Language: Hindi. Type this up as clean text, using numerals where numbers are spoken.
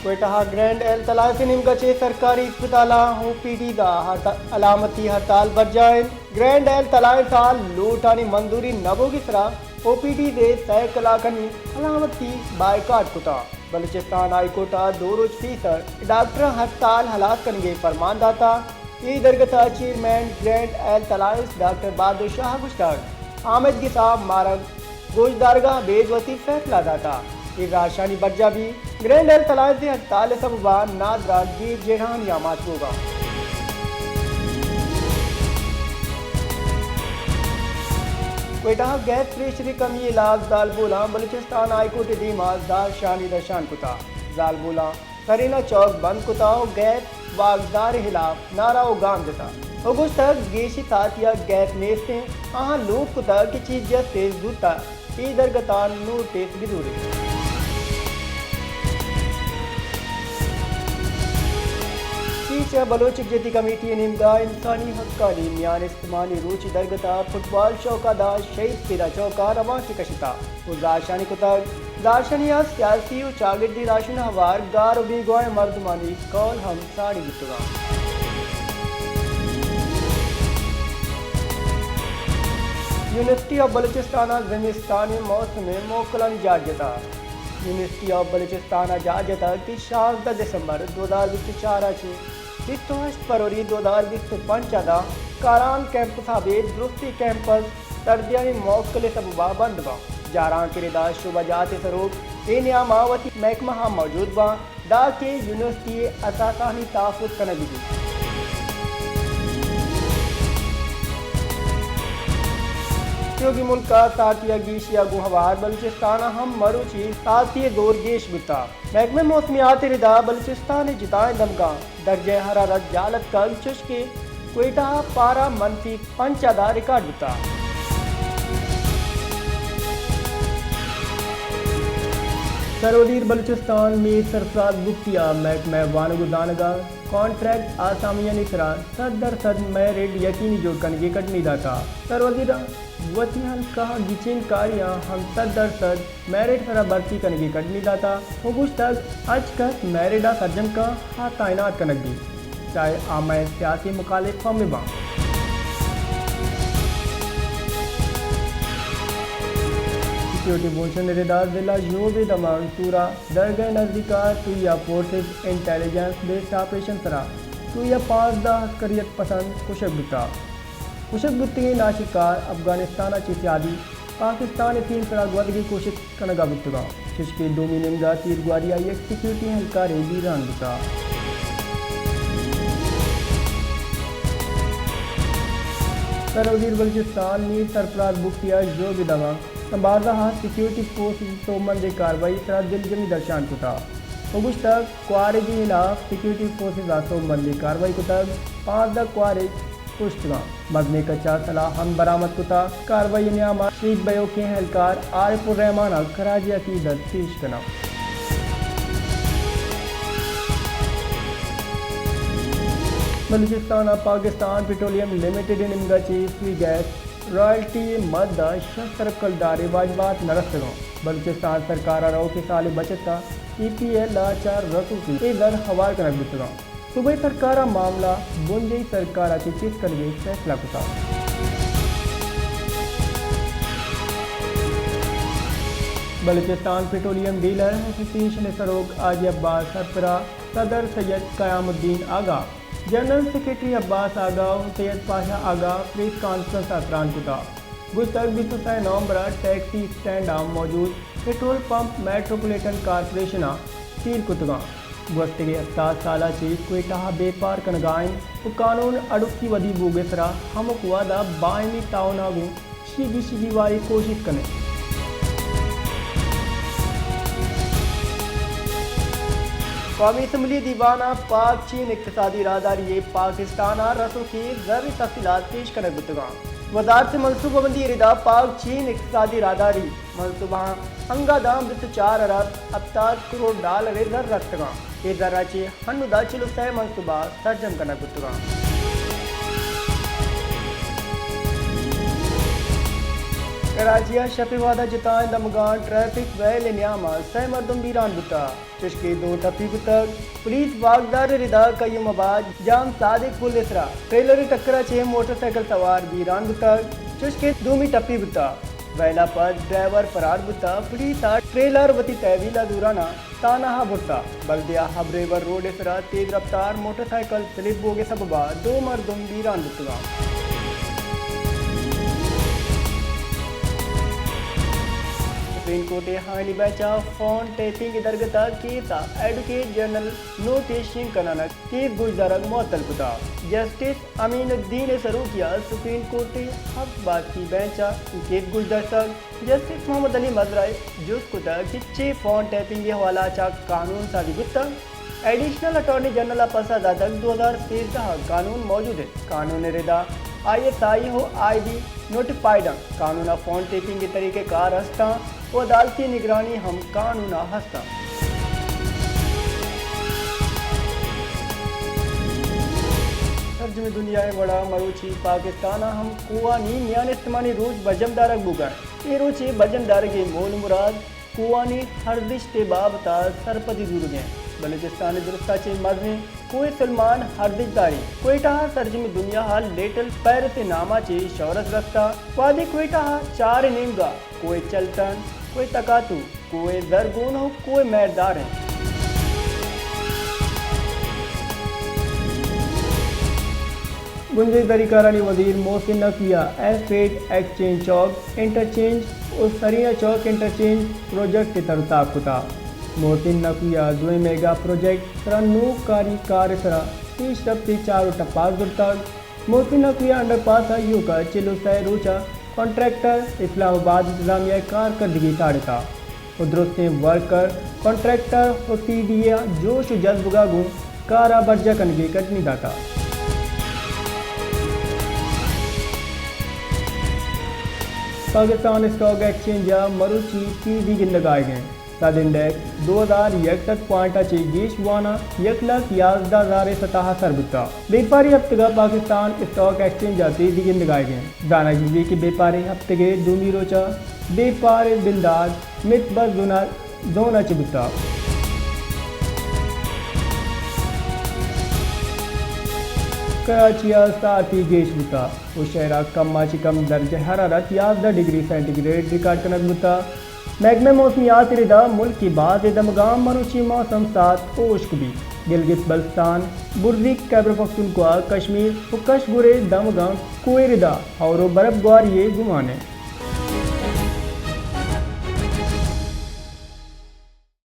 कोयटा ग्रैंड एल तलाफ निमगचे सरकारी अस्पताल OPD दा अलामती हड़ताल बरजाइन ग्रैंड एल तलाफ लूटानी मंजूरी नबोगिसरा OPD दे 100 कलाकनी अलामती बायकाट कुता बलूचिस्तान हाईकोर्ट 2 रोज फीसर डॉक्टर हड़ताल हलाक करेंगे फरमानदाता ये दरगता chairman grand L तलाफ doctor Bahadur Shah गुश्ताग आमिद गिसाब मारग गोशदारगाह बेजवती फैसला दाता ये राशानी बर्जा भी ग्रैंड एल तलाफ से हड़ताल सबबा नादरा गीत जेहान या होगा। कोयटा गैस प्रेशर कमी इलाज जालबोला बलूचिस्तान हाईकोर्ट दीमा दाशानी दशान कुता जालबोला सरीना चौक बंद कुता गैस वागदार खिलाफ नारा उगाम देता अगुस्त तक गेशी तातिया गैस नेस्ते आहा लोग कुता की चीज जस्टिस दूता इधर गतान नोटिस बिदूरी चीचा बलोच जती कमेटी निमगा इंसानी हक्कानी मियान इस्तेमाली रूच दरगता फुटबॉल चौकादा शहीद किरा चौका रवा की कशिता दाशानी कुता दाशनिया सियासी चागिरदी राशन हवार गार भी गोय मर्दमानी कौल हम साड़ी बितुगा यूनिवर्सिटी ऑफ बलूचिस्तान ज़िमिस्तानी मौसम में मोकलन जाजता यूनिवर्सिटी ऑफ बलूचिस्तान जाजता की 16 दिसंबर 2024 28 फरवरी 2025 अदा कारान कैंपस हबेद दुरुस्ती कैंपस तर्दियानी मौकले सबबा बंद बा जारां किरदा शुबजात सरूप नियामावती महकमा मौजूद बा डा के यूनिवर्सिटी असासानी ताफुज कनगी योगी मुल्क का तातिया गीशिया गुहवार बलूचिस्तान हम मरुची तातिय दौर गेश बिता महकमे मौसमियात रिदा बलूचिस्तान जिताए दमगा दर्जे हरारत जालत कल चुशके कोयटा पारा -5 अदा रिकॉर्ड बिता सरवलीर बलूचिस्तान में सरफराज गुप्तिया महकमा वानगुदानगा कॉन्ट्रैक्ट आसामिया निसरा 100% मेरिट यकीनी जो कनगे कटनी दाता सरवलीर वतीहन कहा गिचिन कारियां हम 100% मेरिट हरा भर्ती कनगे कटनी दाता हुकुश तक आज कस मेरिडा सर्जम का हाथ तैनात कनगी चाहे आमाय सियासी मुखालिफ में बा सिक्योरिटी भूषण रिदार जिला योबे दमान सूरा दरगह नजदीका तुया फोर्सेस इंटेलिजेंस बेस्ड ऑपरेशन सरा तुया 5 अस्करियत पसंद कुशक गुत्ती नाशिकार अफगानिस्तान चिसियादी पाकिस्तान 3 सरा गवदगी कोशिश कनगा बुतगा शिशके 2 मिनगा तीर ग्वारिया एक सिक्योरिटी हल्का रेबी रान बुता सरवलीर बलूचिस्तान में सरफराज बुख्तिया जो विदमा संबाजा हाथ सिक्योरिटी फोर्स तो मंद कार्रवाई सरा दिल जमी दर्शान कुता अगुस्त तक क्वारेज खिलाफ सिक्योरिटी फोर्सेज आसो मंदी कार्रवाई कुता 5 क्वारेज पुष्टगा मजने कच्चा सलाह हम बरामद कुता कार्रवाई नियामा शहीद बयो के एहलकार आरिफुर रहमान खराज अकीदत पेश करना बलूचिस्तान पाकिस्तान पेट्रोलियम लिमिटेड निमगा चीफ गैस रॉयल्टी मद शस्त्र दारे वाजबात नरस्तगों बलूचिस्तान सरकार रो के साल बचत का EPL लाचार रकू की इधर हवार कर बितगा सुबह सरकार मामला बुंजई सरकार की चीज कर गई फैसला कुता बलूचिस्तान पेट्रोलियम डीलर एसोसिएशन सरोग आज अब्बास सरफरा सदर सैयद कयामुद्दीन आगा जनरल सेक्रेटरी अब्बास आगा सैयद पाशा आगा प्रेस कॉन्फ्रेंस असरान कुता गुस्तक 20 नवंबर टैक्सी स्टैंड आम मौजूद पेट्रोल पंप मेट्रोपोलिटन कॉरपोरेशन तीर कुतगा गुस्तगे 7 साल चीज कोयटा बेपार कनगाइन तो कानून अड़ुकी वदी बोगसरा हमक वादा बायमी ताउनागु शिगी वाली कोशिश कने कौमी असम्बली दीवाना पाक चीन इक्तिसादी राहदारी पाकिस्तान रसों की ज़रूरी तफसीलात पेश कर बुतगा वजारत मनसूबाबंदी रिदा पाक चीन इक्तिसादी राहदारी मनसूबा हंगादाम 4 अरब 70 करोड़ डॉलर जर रखतगा ये जर्राचे हन्नुदा चिलुसै मनसूबा सर्जम करना बुतगा कराचिया शफीवादा जितान दमगान ट्रैफिक वैल न्यामा सह मरदम बीरान बुता चुशके दो टपी बुतक पुलिस वागदार रिदा कयूमाबाद जाम सादिक पुल इसरा ट्रेलर टक्करा छे मोटरसाइकिल सवार बीरान बुतक चुशके दूमी टपी बुता वैला पर ड्राइवर फरार बुता पुलिस ट्रेलर वती तहवीला दूराना तानाहा बुता बल्दिया हबरेवर रोड इसरा तेज रफ्तार मोटरसाइकिल स्लिप बोगे सबबा दो मरदम बीरान बुतगा सुप्रीम कोर्ट हानि बैचा फोन टैपिंग दरगता केसा एडवोकेट जनरल नोटिशिंग कनाना केस गुजदारक मअतल कुता जस्टिस अमीनुद्दीन सरूकिया सुप्रीम कोर्ट हक बात की बेंचा केस गुजदार जस्टिस मोहम्मद अली मजराए जुस कुता कि फोन टैपिंग के हवाला चा कानून सादी गुत्ता एडिशनल अटॉर्नी जनरल पसा तक 2013 कानून मौजूद है कानून रिदा ISI हो ID नोटिफाइड कानूना फोन टेपिंग के तरीके कार हस्ता व अदालती निगरानी हम कानूना हस्ता तर्जुमे दुनिया में बड़ा मरूची पाकिस्तान हम कुवानी न्यान इस्तेमाली रोज बजमदारक बुगा ये रोची बजमदार के मोल मुराद कुवानी हरदिश ते बाबता सरपदी दूर गए बलूचिस्तान दुरुस्ता चे मजनी कोई सलमान हरदिशदारी कोयटा तर्जुमे दुनिया हाल लेटल पैरत नामा चे शौरत रस्ता वादी कोयटा चार नीमगा कोई चलतन कोई तकातु कोई दरगुन हो कोई मैरदार है गुंजे दरीकारानी वजीर मोहसिन नकिया एफेड एक्सचेंज चौक इंटरचेंज और सरिया चौक इंटरचेंज प्रोजेक्ट के तरताब कुता मोहसिन नकिया 2 मेगा प्रोजेक्ट तरन्नू कारी कार सरा 30 टप्पे 4 टप्पास दुर्तक मोहसिन नकिया अंडरपास आयु का चिलो सह रोचा कॉन्ट्रैक्टर इस्लामाबाद इंतजामिया कारकर्दगी ताड़ता उद्रुस्त वर्कर कॉन्ट्रैक्टर और CDA जोश जज्बगा गुण कारा बर्जा कनगे कटनी दाता पाकिस्तान स्टॉक एक्सचेंज मरूची TV गिंदगाए गए साद इंडेक्स 2001 तक पॉइंट चे गेश वाना 1,11,017 बुता व्यापारी हफ्तगा पाकिस्तान स्टॉक एक्सचेंज तेजी गिंदगाए गए दाना गिंदी के व्यापारी हफ्तगे दूमी रोचा व्यापारी बिंदाज मित बस दोना चे बुता कराची साथी गेश बुता उशहरा कम चिकम दर्ज हरारत 11 डिग्री सेंटीग्रेड रिकॉर्ड कनक बुता महकमे मौसमियात रिदा मुल्क की बाद दमगाम मरूची मौसम साथ ओश्क भी गिलगित बल्तिस्तान बुर्जी खैबर पख्तूनख्वा कश्मीर कशगुरे दमगाम कोई रिदा और बर्फ गुआर ये गुमाने